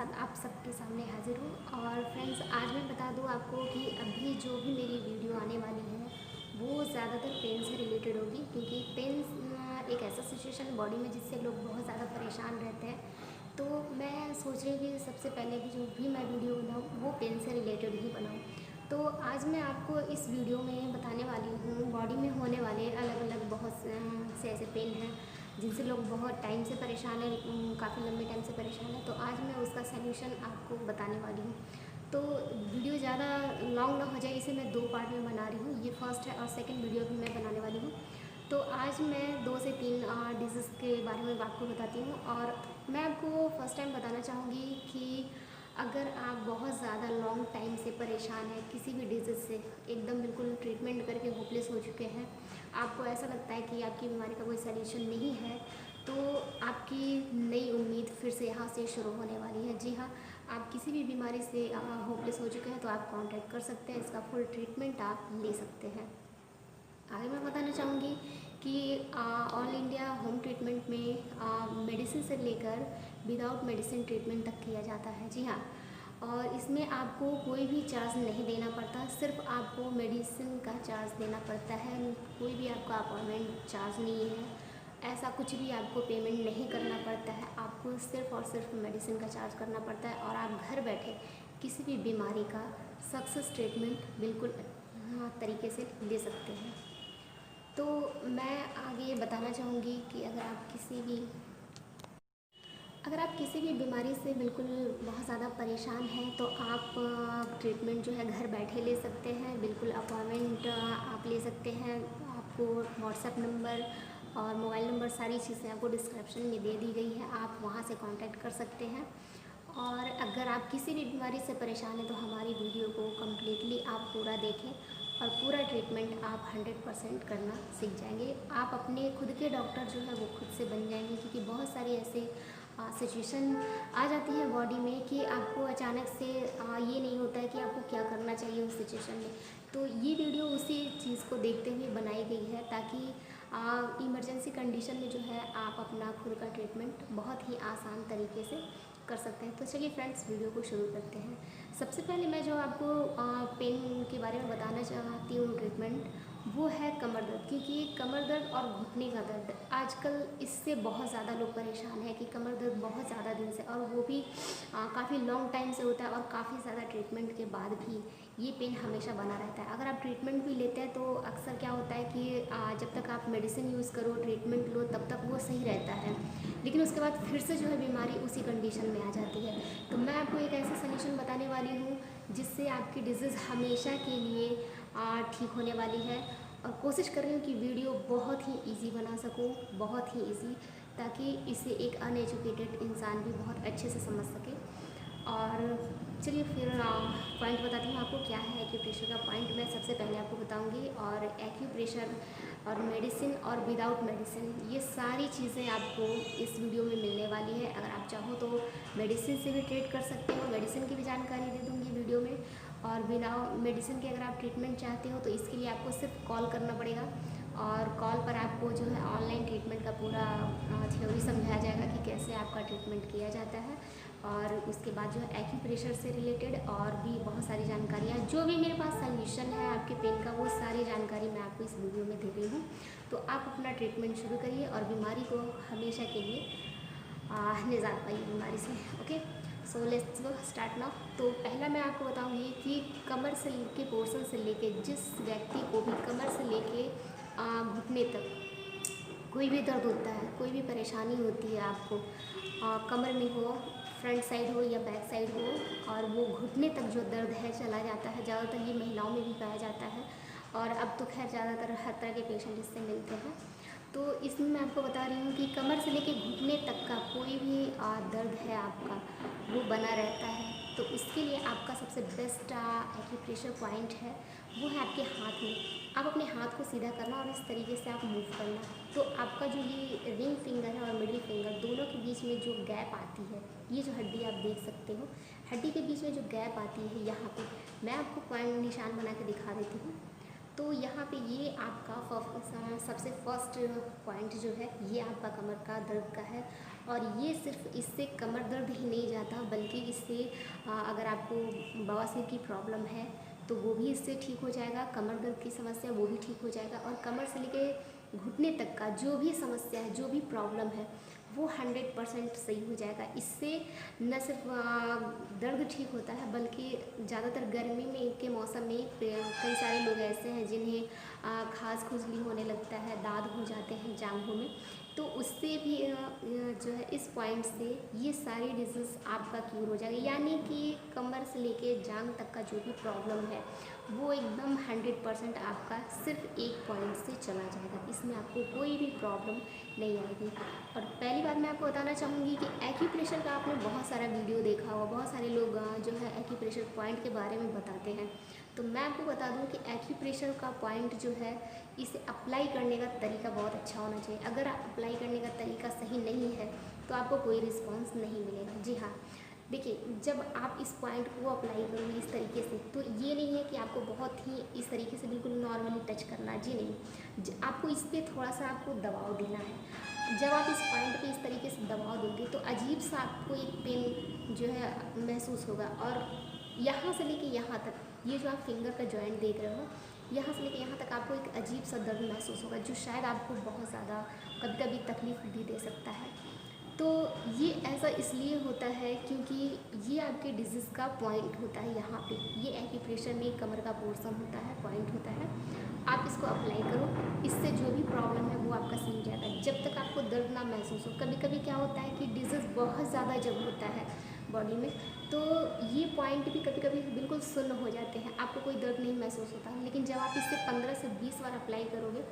साथ आप सबके सामने हाजिर हूँ। और फ्रेंड्स, आज मैं बता दूँ आपको कि अभी जो भी मेरी वीडियो आने वाली है वो ज़्यादातर पेन से रिलेटेड होगी, क्योंकि पेन एक ऐसा सिचुएशन बॉडी में जिससे लोग बहुत ज़्यादा परेशान रहते हैं। तो मैं सोच रही हूँ कि सबसे पहले भी जो भी मैं वीडियो बनाऊँ वो पेन से रिलेटेड ही बनाऊँ। तो आज मैं आपको इस वीडियो में बताने वाली हूँ बॉडी में होने वाले अलग अलग बहुत से ऐसे पेन हैं जिनसे लोग बहुत टाइम से परेशान है, काफ़ी लंबे टाइम से परेशान है। तो आज मैं उसका सलूशन आपको बताने वाली हूँ। तो वीडियो ज़्यादा लॉन्ग ना हो जाए, इसे मैं 2 पार्ट में बना रही हूँ। ये फर्स्ट है और सेकंड वीडियो भी मैं बनाने वाली हूँ। तो आज मैं 2 से 3 डिजीज़ के बारे में आपको बताती हूँ। और मैं आपको फर्स्ट टाइम बताना चाहूँगी कि अगर आप बहुत ज़्यादा लॉन्ग टाइम से परेशान हैं किसी भी डिजीज़ से, एकदम बिल्कुल ट्रीटमेंट करके होपलेस हो चुके हैं, आपको ऐसा लगता है कि आपकी बीमारी का कोई सलूशन नहीं है, तो आपकी नई उम्मीद फिर से यहाँ से शुरू होने वाली है। जी हाँ, आप किसी भी बीमारी से होपलेस हो चुके हैं तो आप कांटेक्ट कर सकते हैं, इसका फुल ट्रीटमेंट आप ले सकते हैं। आगे मैं बताना चाहूँगी कि ऑल इंडिया होम ट्रीटमेंट में मेडिसिन से लेकर विदाउट मेडिसिन ट्रीटमेंट तक किया जाता है। जी हाँ, और इसमें आपको कोई भी चार्ज नहीं देना पड़ता, सिर्फ आपको मेडिसिन का चार्ज देना पड़ता है। कोई भी आपका अपॉइंटमेंट चार्ज नहीं है, ऐसा कुछ भी आपको पेमेंट नहीं करना पड़ता है। आपको सिर्फ और सिर्फ मेडिसिन का चार्ज करना पड़ता है और आप घर बैठे किसी भी बीमारी का सक्सेस ट्रीटमेंट बिल्कुल तरीके से ले सकते हैं। तो मैं आगे बताना चाहूँगी कि अगर आप किसी भी बीमारी से बिल्कुल बहुत ज़्यादा परेशान हैं तो आप ट्रीटमेंट जो है घर बैठे ले सकते हैं। बिल्कुल अपॉइंटमेंट आप ले सकते हैं। आपको व्हाट्सएप नंबर और मोबाइल नंबर सारी चीज़ें आपको डिस्क्रिप्शन में दे दी गई है, आप वहाँ से कांटेक्ट कर सकते हैं। और अगर आप किसी भी बीमारी से परेशान हैं तो हमारी वीडियो को कम्प्लीटली आप पूरा देखें और पूरा ट्रीटमेंट आप 100% करना सीख जाएंगे। आप अपने खुद के डॉक्टर जो है वो खुद से बन जाएंगे, क्योंकि बहुत सारी ऐसे सिचुएशन आ जाती है बॉडी में कि आपको अचानक से ये नहीं होता है कि आपको क्या करना चाहिए उस सिचुएशन में। तो ये वीडियो उसी चीज़ को देखते हुए बनाई गई है, ताकि इमरजेंसी कंडीशन में जो है आप अपना खुद का ट्रीटमेंट बहुत ही आसान तरीके से कर सकते हैं। तो चलिए फ्रेंड्स, वीडियो को शुरू करते हैं। सबसे पहले मैं जो आपको पेन के बारे में बताना चाहती हूँ ट्रीटमेंट, वो है कमर दर्द। क्योंकि कमर दर्द और घुटने का दर्द आजकल इससे बहुत ज़्यादा लोग परेशान हैं कि कमर दर्द बहुत ज़्यादा दिन से, और वो भी काफ़ी लॉन्ग टाइम से होता है और काफ़ी ज़्यादा ट्रीटमेंट के बाद भी ये पेन हमेशा बना रहता है। अगर आप ट्रीटमेंट भी लेते हैं तो अक्सर क्या होता है कि जब तक आप मेडिसिन यूज़ करो, ट्रीटमेंट लो, तब तक वो सही रहता है, लेकिन उसके बाद फिर से जो है बीमारी उसी कंडीशन में आ जाती है। तो मैं आपको एक ऐसा सलूशन बताने वाली हूँ जिससे आपकी डिजीज़ हमेशा के लिए ठीक होने वाली है। और कोशिश कर रही हूँ कि वीडियो बहुत ही इजी बना सकूँ, बहुत ही इजी, ताकि इसे एक अनएजुकेटेड इंसान भी बहुत अच्छे से समझ सके। और चलिए फिर पॉइंट बताती हूँ आपको क्या है एक्यूप्रेशर का पॉइंट। मैं सबसे पहले आपको बताऊँगी, और एक्यूप्रेशर और मेडिसिन और विदाउट मेडिसिन, ये सारी चीज़ें आपको इस वीडियो में मिलने वाली है। अगर आप चाहो तो मेडिसिन से भी ट्रीट कर सकते हो, मेडिसिन की भी जानकारी दे दूँगी वीडियो में। और बिना मेडिसिन के अगर आप ट्रीटमेंट चाहते हो तो इसके लिए आपको सिर्फ कॉल करना पड़ेगा, और कॉल पर आपको जो है ऑनलाइन ट्रीटमेंट का पूरा थ्योरी समझाया जाएगा कि कैसे आपका ट्रीटमेंट किया जाता है। और उसके बाद जो है एक्यूप्रेशर से रिलेटेड और भी बहुत सारी जानकारियाँ, जो भी मेरे पास सल्यूशन है आपके पेन का, वो सारी जानकारी मैं आपको इस वीडियो में दे रही हूँ। तो आप अपना ट्रीटमेंट शुरू करिए और बीमारी को हमेशा के लिए निजात पाइए बीमारी से। Okay, so let's go start now. तो पहला मैं आपको बताऊंगी कि कमर से लेके पोर्शन से लेके, जिस व्यक्ति को भी कमर से लेके घुटने तक कोई भी दर्द होता है, कोई भी परेशानी होती है आपको, कमर में हो, फ्रंट साइड हो या बैक साइड हो, और वो घुटने तक जो दर्द है चला जाता है, ज़्यादातर ये महिलाओं में भी पाया जाता है, और अब तो खैर ज़्यादातर हर तरह के पेशेंट इससे मिलते हैं। तो इसमें मैं आपको बता रही हूँ कि कमर से लेके घुटने तक का कोई भी दर्द है आपका, वो बना रहता है। तो इसके लिए आपका सबसे बेस्ट एक्यूप्रेशर पॉइंट है, वो है आपके हाथ में। आप अपने हाथ को सीधा करना और इस तरीके से आप मूव करना। तो आपका जो ये रिंग फिंगर है और मिडिल फिंगर, दोनों के बीच में जो गैप आती है, ये जो हड्डी आप देख सकते हो, हड्डी के बीच में जो गैप आती है, यहाँ पे मैं आपको पॉइंट निशान बना के दिखा देती हूँ। तो यहाँ पे ये आपका सबसे फर्स्ट पॉइंट जो है, ये आपका कमर का दर्द का है। और ये सिर्फ इससे कमर दर्द ही नहीं जाता, बल्कि इससे अगर आपको बवासीर की प्रॉब्लम है तो वो भी इससे ठीक हो जाएगा, कमर दर्द की समस्या वो भी ठीक हो जाएगा, और कमर से लेके घुटने तक का जो भी समस्या है, जो भी प्रॉब्लम है, वो 100% सही हो जाएगा। इससे न सिर्फ दर्द ठीक होता है, बल्कि ज़्यादातर गर्मी में के मौसम में कई सारे लोग ऐसे हैं जिन्हें खांस खुजली होने लगता है, दाद हो जाते हैं जांघों में, तो उससे भी जो है इस पॉइंट से ये सारी डिजीज़ आपका क्यूर हो जाएगा। यानी कि कमर से लेके जांघ तक का जो भी प्रॉब्लम है वो एकदम 100% आपका सिर्फ एक पॉइंट से चला जाएगा। इसमें आपको कोई भी प्रॉब्लम नहीं आएगी। और पहली बात मैं आपको बताना चाहूँगी कि एक्यूप्रेशर का आपने बहुत सारा वीडियो देखा होगा, बहुत सारे लोग जो है एक्यूप्रेशर पॉइंट के बारे में बताते हैं। तो मैं आपको बता दूं कि एक्यूप्रेशर का पॉइंट जो है, इसे अप्लाई करने का तरीका बहुत अच्छा होना चाहिए। अगर अप्लाई करने का तरीका सही नहीं है तो आपको कोई रिस्पॉन्स नहीं मिलेगा। जी हाँ, देखिए, जब आप इस पॉइंट को अप्लाई करोगे इस तरीके से, तो ये नहीं है कि आपको बहुत ही इस तरीके से बिल्कुल नॉर्मली टच करना, जी नहीं, आपको इस पर थोड़ा सा आपको दबाव देना है। जब आप इस पॉइंट पे इस तरीके से दबाव दोगे तो अजीब सा आपको एक पेन जो है महसूस होगा, और यहाँ से लेके यहाँ तक, ये जो आप फिंगर का जॉइंट देख रहे हो, यहाँ से लेके यहाँ तक आपको एक अजीब सा दर्द महसूस होगा, जो शायद आपको बहुत ज़्यादा कभी कभी तकलीफ भी दे सकता है। तो ये ऐसा इसलिए होता है क्योंकि ये आपके डिजीज़ का पॉइंट होता है। यहाँ पे ये एक्यूप्रेशर में कमर का पोर्शन होता है, पॉइंट होता है। आप इसको अप्लाई करो, इससे जो भी प्रॉब्लम है वो आपका सही जाएगा, जब तक आपको दर्द ना महसूस हो। कभी कभी क्या होता है कि डिजीज़ बहुत ज़्यादा जब होता है बॉडी में, तो ये पॉइंट भी कभी कभी बिल्कुल सुन्न हो जाते हैं, आपको कोई दर्द नहीं महसूस होता। लेकिन जब आप इससे 15 से 20 बार अप्लाई करोगे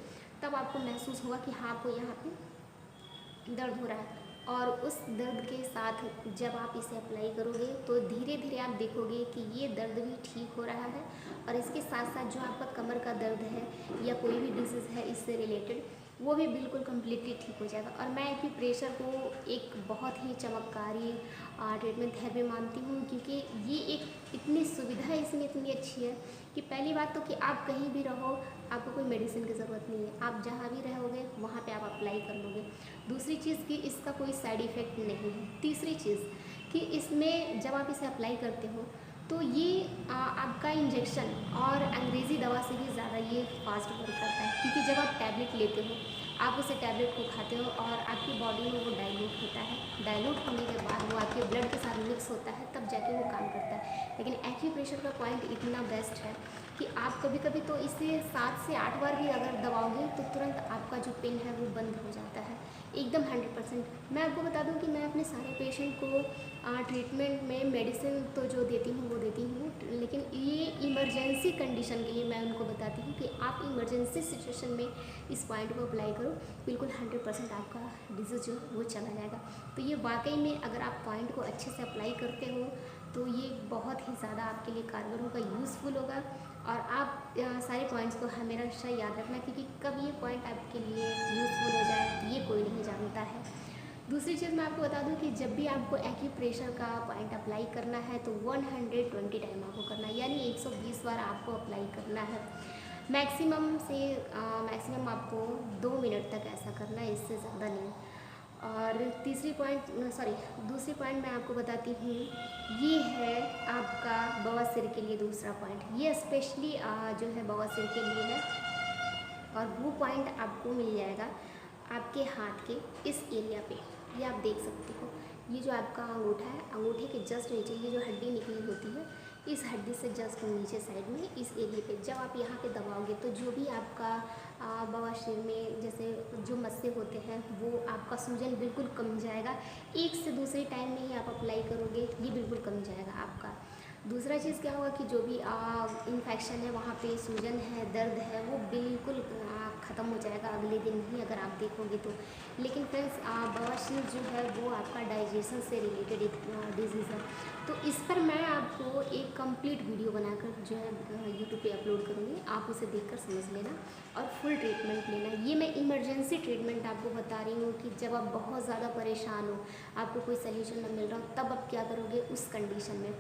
तब आपको महसूस होगा कि हाँ, आपको यहाँ पे दर्द हो रहा है। और उस दर्द के साथ जब आप इसे अप्लाई करोगे तो धीरे धीरे आप देखोगे कि ये दर्द भी ठीक हो रहा है, और इसके साथ साथ जो आपका कमर का दर्द है या कोई भी डिजीज़ है इससे रिलेटेड, वो भी बिल्कुल कम्प्लीटली ठीक हो जाएगा। और मैं एक्यूप्रेशर को एक बहुत ही चमत्कारी ट्रीटमेंट थेरेपी मानती हूँ, क्योंकि ये एक इतनी सुविधा इसमें इतनी अच्छी है कि पहली बात तो कि आप कहीं भी रहो, आपको कोई मेडिसिन की ज़रूरत नहीं है, आप जहाँ भी रहोगे वहाँ पे आप अप्लाई कर लोगे। दूसरी चीज़ कि इसका कोई साइड इफ़ेक्ट नहीं है। तीसरी चीज़ कि इसमें जब आप इसे अप्लाई करते हो तो ये आपका इंजेक्शन और अंग्रेज़ी दवा से भी ज़्यादा ये फास्ट वर्क करता है, क्योंकि जब आप टैबलेट लेते हो, आप उसे टैबलेट को खाते हो और आपकी बॉडी में वो डाइल्यूट होता है। डाइल्यूट होने के बाद वो आपके ब्लड के साथ मिक्स होता है, तब जाके वो काम करता है। लेकिन एक्यूप्रेशर का पॉइंट इतना बेस्ट है कि आप कभी कभी तो इसे 7 से 8 बार भी अगर दबाओगे तो तुरंत आपका जो पेन है वो बंद हो जाता है एकदम 100%। मैं आपको बता दूं कि मैं अपने सारे पेशेंट को ट्रीटमेंट में मेडिसिन तो जो देती हूँ वो देती हूँ, लेकिन ये इमरजेंसी कंडीशन के लिए मैं उनको बताती हूँ कि आप इमरजेंसी सिचुएशन में इस पॉइंट को अप्लाई करो, बिल्कुल 100% आपका डिजीज़ जो वो चला जाएगा। तो ये वाकई में अगर आप पॉइंट को अच्छे से अप्लाई करते हो तो ये बहुत ही ज़्यादा आपके लिए कारगर होगा, यूज़फुल होगा। और आप सारे पॉइंट्स को हमेशा याद रखना, क्योंकि कब ये पॉइंट आपके लिए यूज़फुल हो जाए ये कोई नहीं जानता है। दूसरी चीज़ मैं आपको बता दूं कि जब भी आपको एक्यूप्रेशर का पॉइंट अप्लाई करना है तो 120 टाइम आपको करना है, यानी 120 बार आपको अप्लाई करना है। मैक्सिमम आपको 2 मिनट तक ऐसा करना है, इससे ज़्यादा नहीं। और दूसरी पॉइंट मैं आपको बताती हूँ, ये है आपका बवासीर के लिए दूसरा पॉइंट। ये स्पेशली जो है बवासीर के लिए है, और वो पॉइंट आपको मिल जाएगा आपके हाथ के इस एरिया पे। ये आप देख सकते हो, ये जो आपका अंगूठा है, अंगूठे के जस्ट नीचे ये जो हड्डी निकली होती है, इस हड्डी से जस्ट नीचे साइड में इस एरिया पे जब आप यहाँ पे दबाओगे तो जो भी आपका बवासीर में जैसे जो मस्से होते हैं वो आपका सूजन बिल्कुल कम जाएगा। एक से दूसरे टाइम में ही आप अप्लाई करोगे, ये बिल्कुल कम जाएगा आपका। दूसरा चीज़ क्या होगा कि जो भी इन्फेक्शन है वहाँ पे, सूजन है, दर्द है, वो बिल्कुल ख़त्म हो जाएगा अगले दिन ही अगर आप देखोगे तो। लेकिन फ्रेंड्स, बवासीर जो है वो आपका डाइजेशन से रिलेटेड एक डिजीज़ है, तो इस पर मैं आपको एक कंप्लीट वीडियो बनाकर जो है यूट्यूब पे अपलोड करूँगी, आप उसे देखकर समझ लेना और फुल ट्रीटमेंट लेना। ये मैं इमरजेंसी ट्रीटमेंट आपको बता रही हूँ कि जब आप बहुत ज़्यादा परेशान हो, आपको कोई सल्यूशन न मिल रहा हो, तब आप क्या करोगे उस कंडीशन में।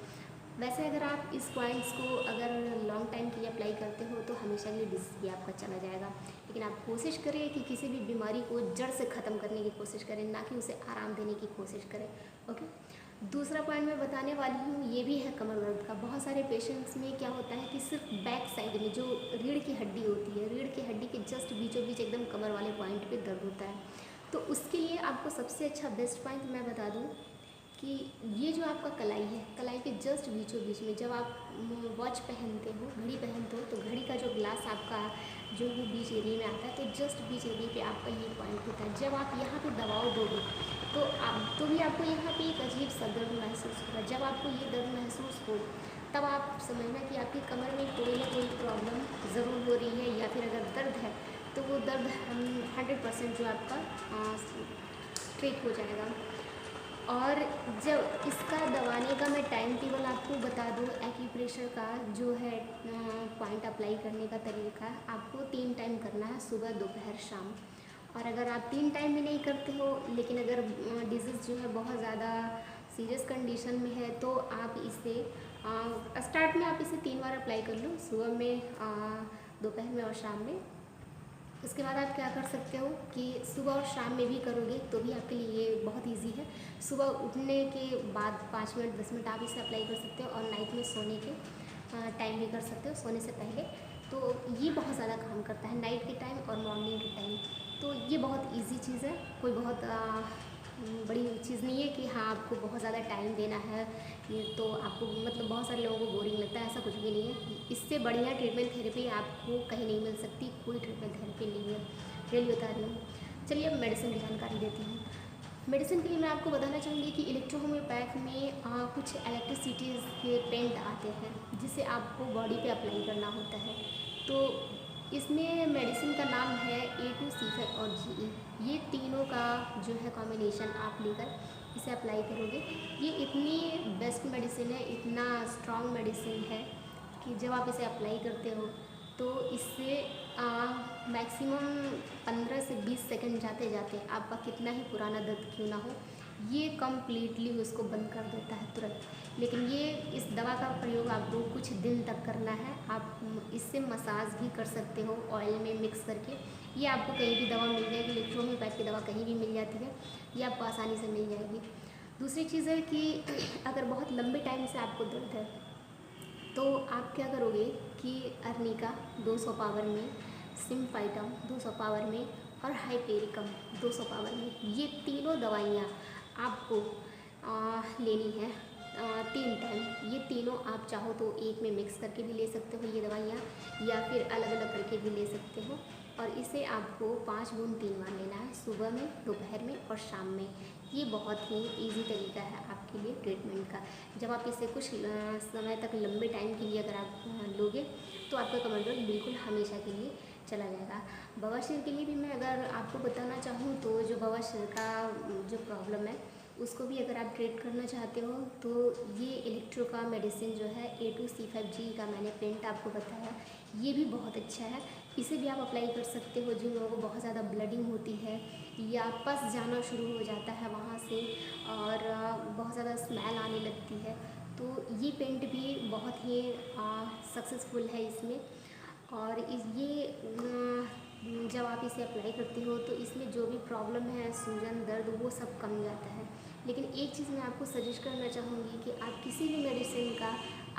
वैसे अगर आप इस पॉइंट्स को अगर लॉन्ग टाइम के लिए अप्लाई करते हो तो हमेशा के लिए डिजीज़ भी आपका चला जाएगा। लेकिन आप कोशिश करें कि किसी भी बीमारी को जड़ से ख़त्म करने की कोशिश करें, ना कि उसे आराम देने की कोशिश करें। ओके। दूसरा पॉइंट मैं बताने वाली हूँ, ये भी है कमर दर्द का। बहुत सारे पेशेंट्स में क्या होता है कि सिर्फ बैक साइड में जो रीढ़ की हड्डी होती है, रीढ़ की हड्डी के जस्ट बीचों बीच एकदम कमर वाले पॉइंट पे दर्द होता है। तो उसके लिए आपको सबसे अच्छा बेस्ट पॉइंट मैं बता दूँ कि ये जो आपका कलाई है, कलाई के जस्ट बीचों बीच में जब आप वॉच पहनते हो, घड़ी पहनते हो, तो घड़ी का जो ग्लास आपका जो वो बीच एरिया में आता है, तो जस्ट बीच एरिया पे आपका ये पॉइंट होता है। जब आप यहाँ पे दबाव दोगे तो भी आपको यहाँ पे एक अजीब सा दर्द महसूस होगा। जब आपको ये दर्द महसूस हो तब आप समझना कि आपकी कमर में कोई ना कोई प्रॉब्लम ज़रूर हो रही है, या फिर अगर दर्द है तो वो दर्द 100% जो आपका ठीक हो जाएगा। और जब इसका दवाने का मैं टाइम टेबल आपको बता दूँ, एक्यूप्रेशर का जो है पॉइंट अप्लाई करने का तरीका, आपको 3 टाइम करना है, सुबह, दोपहर, शाम। और अगर आप 3 टाइम भी नहीं करते हो, लेकिन अगर डिजीज़ जो है बहुत ज़्यादा सीरियस कंडीशन में है, तो आप इसे स्टार्ट में आप इसे 3 बार अप्लाई कर लो, सुबह में, दोपहर में और शाम में। उसके बाद आप क्या कर सकते हो कि सुबह और शाम में भी करोगे तो भी आपके लिए ये बहुत इजी है। सुबह उठने के बाद 5 मिनट 10 मिनट आप इसे अप्लाई कर सकते हो, और नाइट में सोने के टाइम भी कर सकते हो, सोने से पहले। तो ये बहुत ज़्यादा काम करता है नाइट के टाइम और मॉर्निंग के टाइम। तो ये बहुत इजी चीज़ है, कोई बहुत बड़ी चीज़ नहीं है कि हाँ आपको बहुत ज़्यादा टाइम देना है, ये तो आपको मतलब बहुत सारे लोगों को बोरिंग लगता है, ऐसा कुछ भी नहीं है। इससे बढ़िया ट्रीटमेंट थेरेपी आपको कहीं नहीं मिल सकती, कोई ट्रीटमेंट थेरेपी नहीं है, रियली बता रही हूँ। चलिए अब मेडिसिन की जानकारी देती हूँ। मेडिसिन के लिए मैं आपको बताना चाहूँगी कि इलेक्ट्रो होम्योपैथ में कुछ इलेक्ट्रिसिटीज़ के पेंट आते हैं जिसे आपको बॉडी पे अप्लाई करना होता है। तो इसमें मेडिसिन का नाम है A2C5 और GE। ये तीनों का जो है कॉम्बिनेशन आप लेकर इसे अप्लाई करोगे। ये इतनी बेस्ट मेडिसिन है, इतना स्ट्रॉन्ग मेडिसिन है कि जब आप इसे अप्लाई करते हो तो इससे मैक्सिमम 15 से 20 सेकंड जाते जाते आपका कितना ही पुराना दर्द क्यों ना हो, ये कम्प्लीटली उसको बंद कर देता है तुरंत। लेकिन ये इस दवा का प्रयोग आपको कुछ दिन तक करना है। आप इससे मसाज भी कर सकते हो ऑयल में मिक्स करके। ये आपको कहीं भी दवा मिल जाएगी, इलेक्ट्रो होम्योपैथ की दवा कहीं भी मिल जाती है, ये आपको आसानी से मिल जाएगी। दूसरी चीज़ है कि अगर बहुत लंबे टाइम से आपको दर्द है तो आप क्या करोगे कि अर्निका 200 पावर में, सिम्फाइटम 200 पावर में और हाइपेरिकम 200 पावर में, ये तीनों दवाइयाँ आपको लेनी है 3 टाइम। ये तीनों आप चाहो तो एक में मिक्स करके भी ले सकते हो ये दवाइयाँ, या फिर अलग अलग करके भी ले सकते हो। और इसे आपको 5 बूंद 3 बार लेना है, सुबह में, दोपहर में और शाम में। ये बहुत ही इजी तरीका है आपके लिए ट्रीटमेंट का। जब आप इसे कुछ समय तक लंबे टाइम के लिए अगर आप लोगे तो आपका कमर दर्द बिल्कुल हमेशा के लिए चला जाएगा। बवासीर के लिए भी मैं अगर आपको बताना चाहूँ तो जो बवासीर का जो प्रॉब्लम है उसको भी अगर आप ट्रीट करना चाहते हो तो ये इलेक्ट्रो का मेडिसिन जो है A2C5G का मैंने पेंट आपको बताया, ये भी बहुत अच्छा है। इसे भी आप अप्लाई कर सकते हो जिन लोगों को बहुत ज़्यादा ब्लडिंग होती है या पस जाना शुरू हो जाता है वहाँ से, और बहुत ज़्यादा स्मेल आने लगती है, तो ये पेंट भी बहुत ही सक्सेसफुल है इसमें। और जब आप इसे अप्लाई करते हो तो इसमें जो भी प्रॉब्लम है, सूजन, दर्द, वो सब कम जाता है। लेकिन एक चीज़ मैं आपको सजेस्ट करना चाहूँगी कि आप किसी भी मेडिसिन का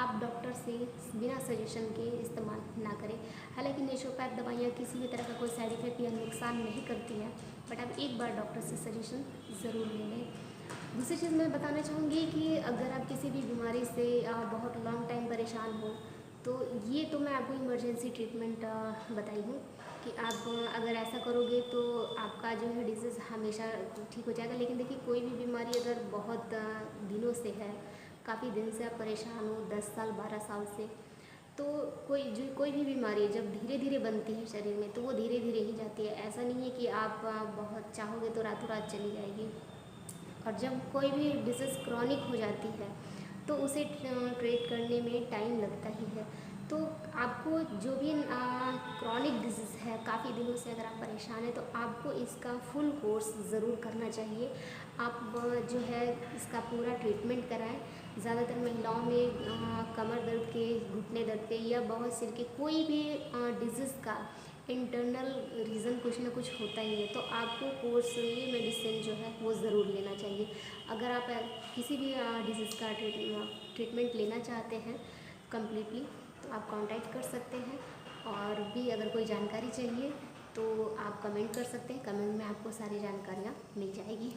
आप डॉक्टर से बिना सजेशन के इस्तेमाल ना करें। हालांकि नेचुरोपैथ दवाइयाँ किसी भी तरह का कोई साइड इफ़ेक्ट या नुकसान नहीं करती हैं, बट आप एक बार डॉक्टर से सजेशन ज़रूर ले लें। दूसरी चीज़ मैं बताना चाहूँगी कि अगर आप किसी भी बीमारी से बहुत लॉन्ग टाइम परेशान हो तो ये तो मैं आपको इमरजेंसी ट्रीटमेंट बताई हूँ कि आप अगर ऐसा करोगे तो आपका जो है डिजीज़ हमेशा ठीक हो जाएगा। लेकिन देखिए कोई भी बीमारी अगर बहुत दिनों से है, काफ़ी दिन से आप परेशान हो, 10 साल 12 साल से, तो कोई भी बीमारी जब धीरे धीरे बनती है शरीर में तो वो धीरे धीरे ही जाती है। ऐसा नहीं है कि आप बहुत चाहोगे तो रातों रात चली जाएगी। और जब कोई भी डिजीज़ क्रॉनिक हो जाती है तो उसे ट्रीट करने में टाइम लगता ही है। तो आपको जो भी क्रॉनिक डिजीज़ है, काफ़ी दिनों से अगर आप परेशान हैं तो आपको इसका फुल कोर्स ज़रूर करना चाहिए। आप जो है इसका पूरा ट्रीटमेंट कराएं, ज़्यादातर महिलाओं में कमर दर्द के, घुटने दर्द के या बहुत सिर के कोई भी डिजीज़ का इंटरनल रीज़न कुछ ना कुछ होता ही है, तो आपको कोर्सली मेडिसिन जो है वो ज़रूर लेना चाहिए। अगर आप किसी भी डिजीज़ का ट्रीटमेंट लेना चाहते हैं कम्प्लीटली, तो आप कांटेक्ट कर सकते हैं। और भी अगर कोई जानकारी चाहिए तो आप कमेंट कर सकते हैं, कमेंट में आपको सारी जानकारियाँ मिल जाएगी।